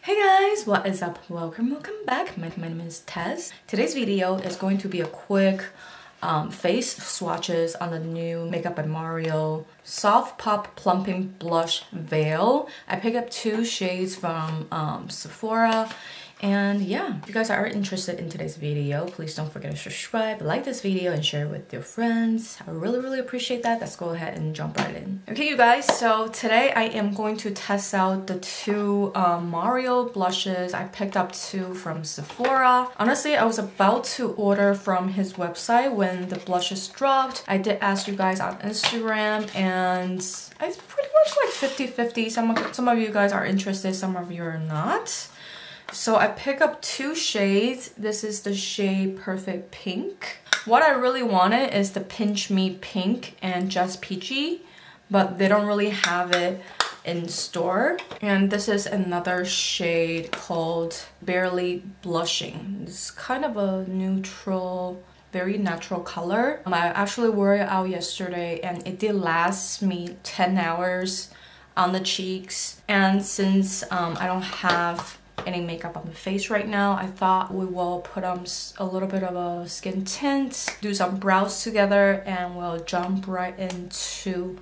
Hey guys, what is up? Welcome back. My name is Tess. Today's video is going to be a quick face swatches on the new Makeup by Mario Soft Pop Plumping Blush Veil. I picked up two shades from Sephora. And yeah, if you guys are interested in today's video, please don't forget to subscribe, like this video, and share it with your friends. I really appreciate that. Let's go ahead and jump right in. Okay, you guys, so today I am going to test out the two Mario blushes. I picked up two from Sephora. Honestly, I was about to order from his website when the blushes dropped. I did ask you guys on Instagram, and it's pretty much like 50-50. Some of you guys are interested, some of you are not. So I picked up two shades. This is the shade Perfect Pink. What I really wanted is the Pinch Me Pink and Just Peachy, but they don't really have it in store. And this is another shade called Barely Blushing. It's kind of a neutral, very natural color. I actually wore it out yesterday and it did last me 10 hours on the cheeks. And since I don't have any makeup on the face right now, I thought we will put on a little bit of a skin tint, do some brows together, and we'll jump right into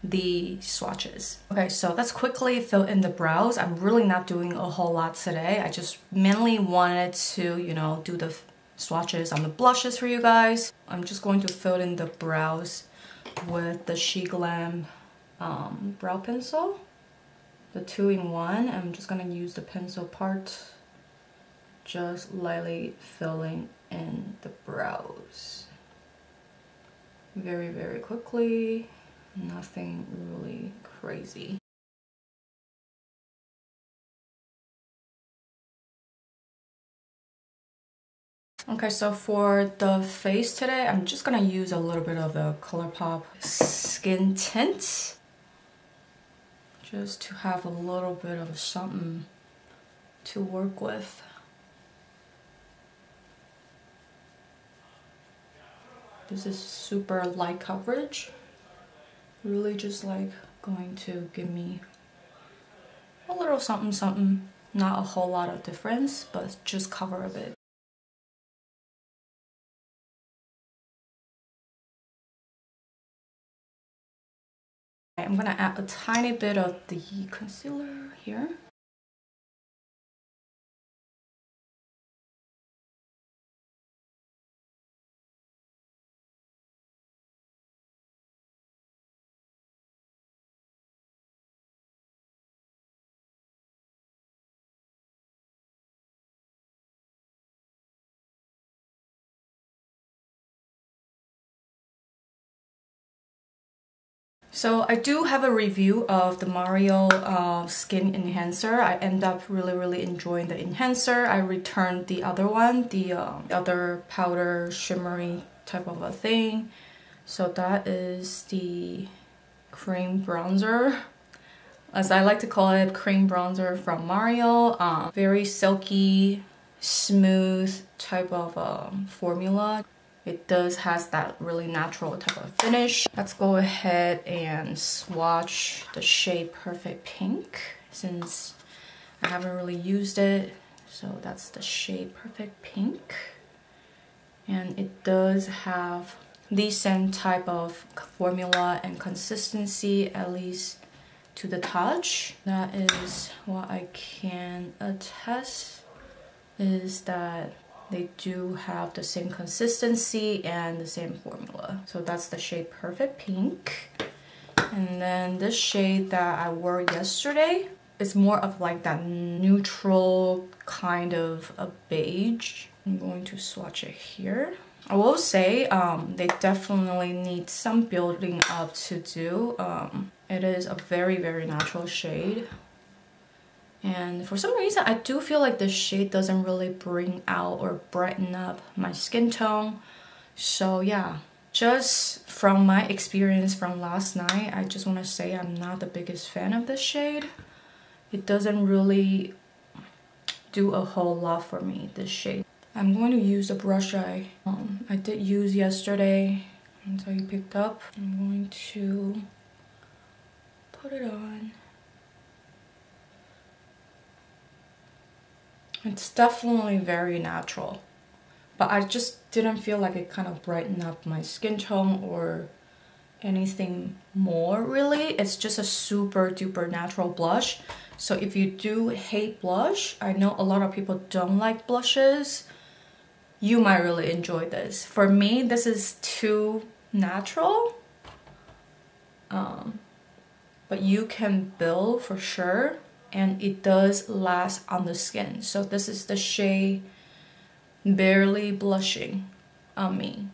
the swatches. Okay, so let's quickly fill in the brows. I'm really not doing a whole lot today. I just mainly wanted to, you know, do the swatches on the blushes for you guys. I'm just going to fill in the brows with the She Glam brow pencil. The 2-in-1. I'm just gonna use the pencil part, just lightly filling in the brows. Very quickly, nothing really crazy. Okay, so for the face today, I'm just gonna use a little bit of the ColourPop skin tint, just to have a little bit of something to work with. This is super light coverage. Really just like going to give me a little something. Not a whole lot of difference, but just cover a bit. I'm gonna add a tiny bit of the concealer here. So I do have a review of the Mario Skin Enhancer. I end up really enjoying the enhancer. I returned the other one, the other powder shimmery type of a thing. So that is the cream bronzer, as I like to call it, cream bronzer from Mario. Very silky, smooth type of formula. It does has that really natural type of finish. Let's go ahead and swatch the shade Perfect Pink since I haven't really used it. So that's the shade Perfect Pink. And it does have the same type of formula and consistency, at least to the touch. That is what I can attest, is that they do have the same consistency and the same formula. So that's the shade Perfect Pink. And then this shade that I wore yesterday is more of like that neutral kind of a beige. I'm going to swatch it here. I will say they definitely need some building up to do. It is a very natural shade. And for some reason, I do feel like this shade doesn't really bring out or brighten up my skin tone. So yeah, just from my experience from last night, I just want to say I'm not the biggest fan of this shade. It doesn't really do a whole lot for me, this shade. I'm going to use the brush I did use yesterday until you picked up. I'm going to put it on. It's definitely very natural, but I just didn't feel like it kind of brightened up my skin tone or anything more really. It's just a super duper natural blush. So if you do hate blush, I know a lot of people don't like blushes, you might really enjoy this. For me, this is too natural, but you can build for sure, and it does last on the skin. So this is the shade Barely Blushing on me.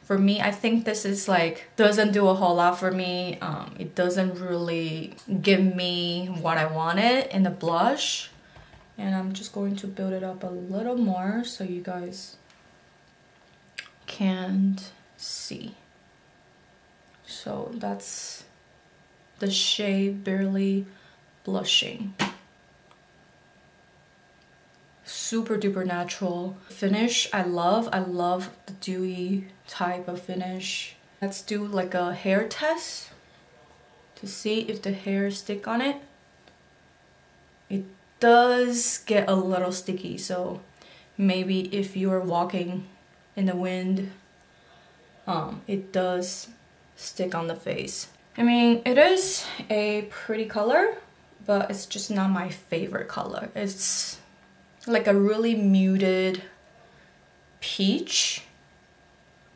For me, I think this is like, doesn't do a whole lot for me. It doesn't really give me what I wanted in the blush. And I'm just going to build it up a little more so you guys can see. So that's the shade Barely Blushing. Super duper natural finish. I love the dewy type of finish. Let's do like a hair test to see if the hair stick on it. It does get a little sticky, so maybe if you are walking in the wind, it does stick on the face. I mean, it is a pretty color, but it's just not my favorite color. It's like a really muted peach,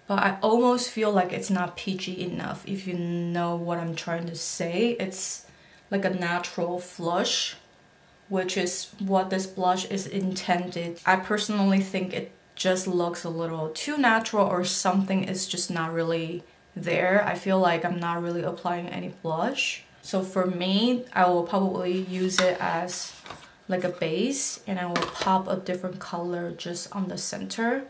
but I almost feel like it's not peachy enough, if you know what I'm trying to say. It's like a natural flush, which is what this blush is intended. I personally think it just looks a little too natural, or something is just not really there. I feel like I'm not really applying any blush. So for me, I will probably use it as like a base, and I will pop a different color just on the center.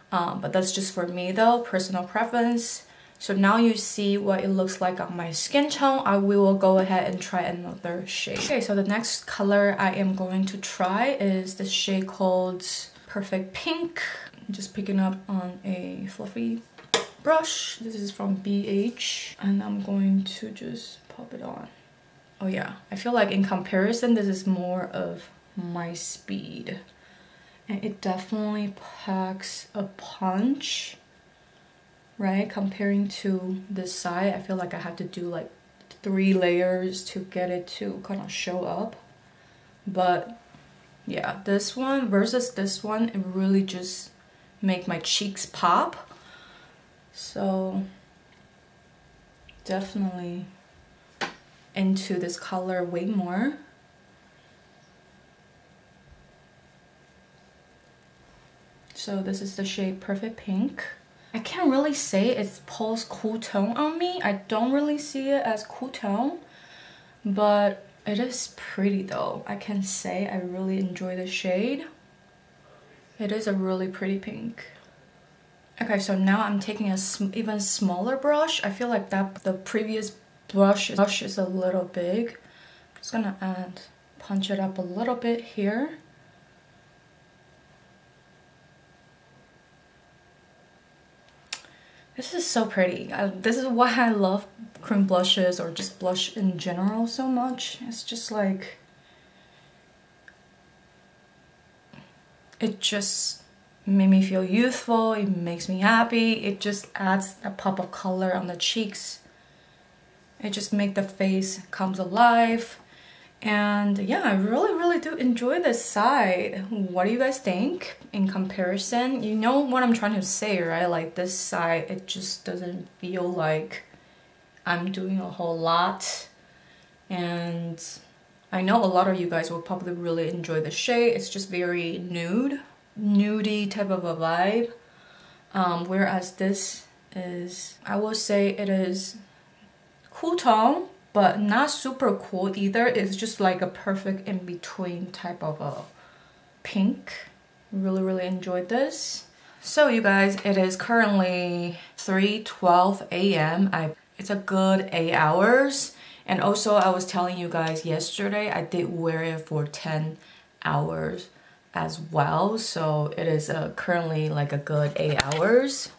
But that's just for me though, personal preference. So now you see what it looks like on my skin tone. I will go ahead and try another shade. Okay, so the next color I am going to try is the shade called Perfect Pink. I'm just picking up on a fluffy brush. This is from BH, and I'm going to just pop it on. Oh yeah, I feel like in comparison, this is more of my speed. And it definitely packs a punch, right? Comparing to this side, I feel like I have to do like 3 layers to get it to kind of show up. But yeah, this one versus this one, it really just make my cheeks pop. So definitely into this color way more. So this is the shade Perfect Pink. I can't really say it's pulls cool tone on me. I don't really see it as cool tone, but it is pretty though. I can say I really enjoy the shade. It is a really pretty pink. Okay, so now I'm taking a even smaller brush. I feel like that the previous brush is a little big. I'm just gonna punch it up a little bit here. This is so pretty. This is why I love cream blushes, or just blush in general, so much. It's just like, it just made me feel youthful. It makes me happy. It just adds a pop of color on the cheeks. It just makes the face comes alive. And yeah, I really do enjoy this side. What do you guys think in comparison? You know what I'm trying to say, right? Like this side, it just doesn't feel like I'm doing a whole lot. And I know a lot of you guys will probably really enjoy the shade. It's just very nudie type of a vibe. Whereas this is, I will say it is cool tone, but not super cool either. It's just like a perfect in between type of a pink. Really enjoyed this. So you guys, it is currently 3:12 a.m. It's a good 8 hours. And also I was telling you guys yesterday, I did wear it for 10 hours as well. So it is currently like a good 8 hours.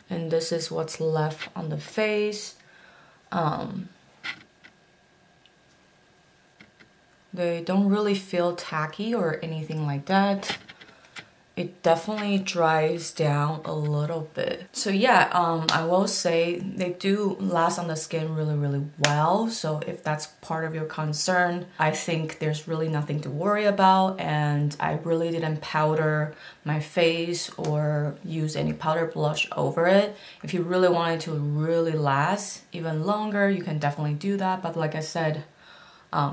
And this is what's left on the face. They don't really feel tacky or anything like that. It definitely dries down a little bit. So yeah, I will say they do last on the skin really, really well. So if that's part of your concern, I think there's really nothing to worry about. And I really didn't powder my face or use any powder blush over it. If you really want it to really last even longer, you can definitely do that. But like I said,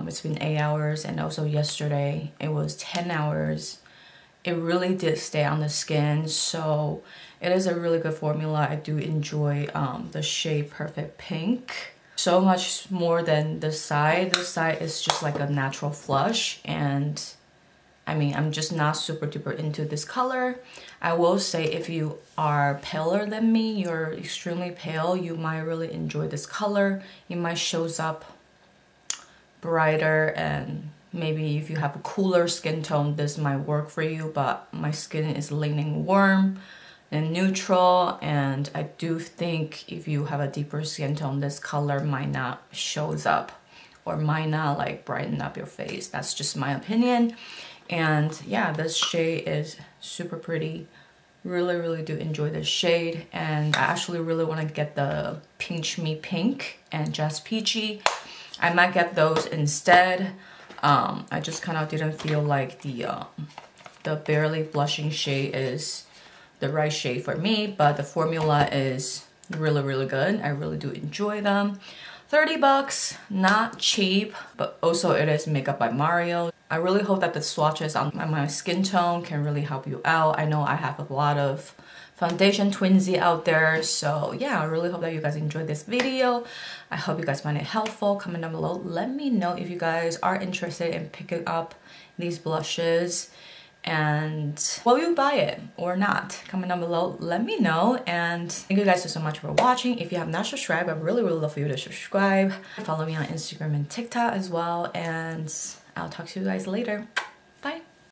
it's been 8 hours, and also yesterday it was 10 hours. It really did stay on the skin, so it is a really good formula. I do enjoy the shade Perfect Pink so much more than this side. This side is just like a natural flush, and I mean, I'm just not super duper into this color. I will say if you are paler than me, you're extremely pale, you might really enjoy this color. It might shows up brighter, and maybe if you have a cooler skin tone, this might work for you, but my skin is leaning warm and neutral, and I do think if you have a deeper skin tone, this color might not shows up or might not like brighten up your face. That's just my opinion. And yeah, this shade is super pretty. Really, really do enjoy this shade, and I actually really want to get the Pinch Me Pink and Just Peachy. I might get those instead. I just kind of didn't feel like the Barely Blushing shade is the right shade for me, but the formula is really, really good. I really do enjoy them. 30 bucks, not cheap, but also it is Makeup by Mario. I really hope that the swatches on my skin tone can really help you out. I know I have a lot of foundation twinsy out there, so yeah, I really hope that you guys enjoyed this video. I hope you guys find it helpful. Comment down below, let me know if you guys are interested in picking up these blushes, and will you buy it or not? Comment down below, let me know. And thank you guys so much for watching. If you have not subscribed, I really, really love for you to subscribe. Follow me on Instagram and TikTok as well, and I'll talk to you guys later. Bye.